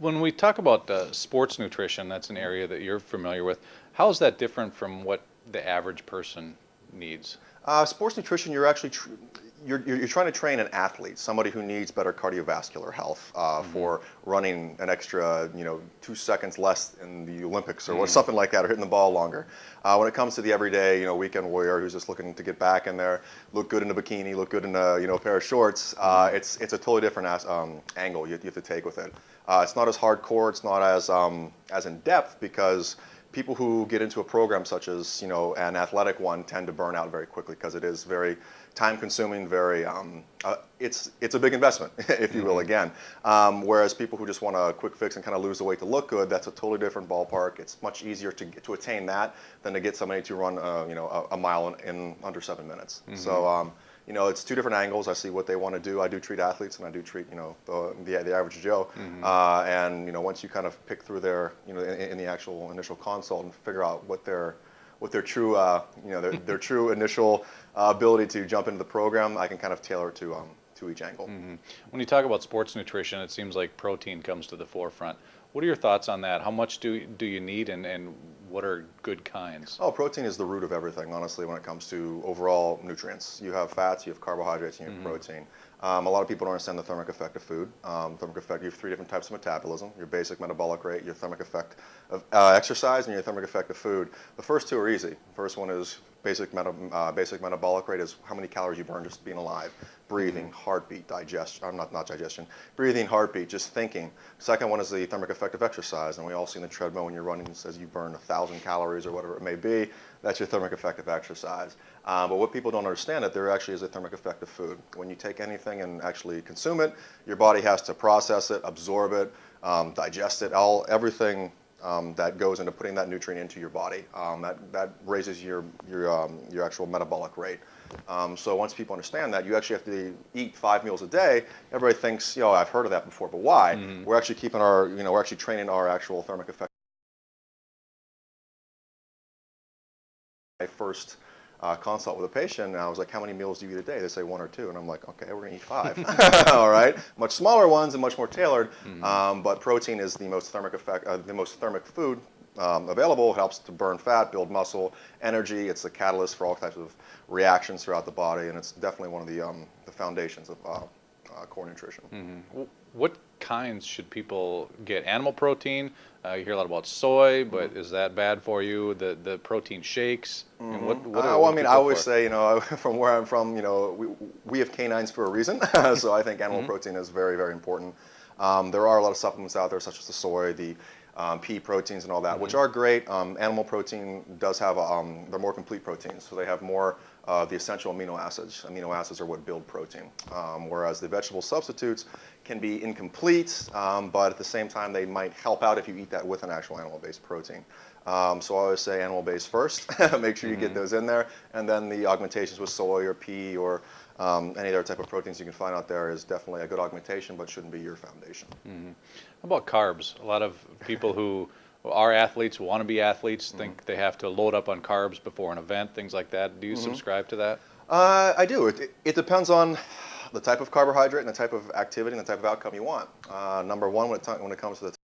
When we talk about sports nutrition, that's an area that you're familiar with. How is that different from what the average person needs? Sports nutrition, you're actually you're trying to train an athlete, somebody who needs better cardiovascular health for running an extra 2 seconds less in the Olympics or something like that, or hitting the ball longer. When it comes to the everyday weekend warrior who's just looking to get back in there, look good in a bikini, look good in a pair of shorts, it's a totally different angle you have to take with it. It's not as hardcore, it's not as in depth, because people who get into a program such as an athletic one tend to burn out very quickly, because it is very time consuming, very it's a big investment, if you will, again. Whereas people who just want a quick fix and kind of lose the weight to look good, that's a totally different ballpark. It's much easier to attain that than to get somebody to run a mile in under 7 minutes. So it's two different angles. I see what they want to do. I do treat athletes, and I do treat the average Joe. And once you kind of pick through their in the actual initial consult and figure out what their true their true initial ability to jump into the program, I can kind of tailor it to each angle. When you talk about sports nutrition, it seems like protein comes to the forefront. What are your thoughts on that? How much do you need, and what are good kinds? Oh, protein is the root of everything, honestly, when it comes to overall nutrients. You have fats, you have carbohydrates, and you have protein. A lot of people don't understand the thermic effect of food. Thermic effect, you have 3 different types of metabolism: your basic metabolic rate, your thermic effect of exercise, and your thermic effect of food. The first two are easy. The first one is basic metabolic rate, is how many calories you burn just being alive. Breathing, heartbeat, digestion, not digestion, breathing, heartbeat, just thinking. Second one is the thermic effect of exercise, and we all see in the treadmill when you're running, it says you burn 1,000 calories or whatever it may be. That's your thermic effect of exercise. But what people don't understand, that there actually is a thermic effect of food. When you take anything and actually consume it, your body has to process it, absorb it, digest it, everything that goes into putting that nutrient into your body. That raises your actual metabolic rate. So once people understand that, you actually have to eat 5 meals a day. Everybody thinks, I've heard of that before, but why? We're actually keeping we're actually training our actual thermic effect. My first consult with a patient, and I was like, how many meals do you eat a day? They say 1 or 2, and I'm like, okay, we're gonna eat 5. All right, much smaller ones and much more tailored. But protein is the most thermic food available. It helps to burn fat, build muscle, energy. It's a catalyst for all types of reactions throughout the body, and it's definitely one of the foundations of core nutrition. What kinds should people get? Animal protein, you hear a lot about soy, but is that bad for you? The protein shakes? Well, I mean, I always say, from where I'm from, we have canines for a reason. So I think animal protein is very, very important. There are a lot of supplements out there, such as the soy, the pea proteins and all that, which are great. Animal protein does have, they're more complete proteins, so they have more the essential amino acids. Amino acids are what build protein, whereas the vegetable substitutes can be incomplete, but at the same time they might help out if you eat that with an actual animal-based protein. So I always say animal-based first. Make sure you get those in there, and then the augmentations with soy or pea or any other type of proteins you can find out there is definitely a good augmentation, but shouldn't be your foundation. How about carbs? A lot of people who are athletes, want to be athletes, think they have to load up on carbs before an event, things like that. Do you subscribe to that? I do. It depends on the type of carbohydrate and the type of activity and the type of outcome you want. Number one, when it comes to the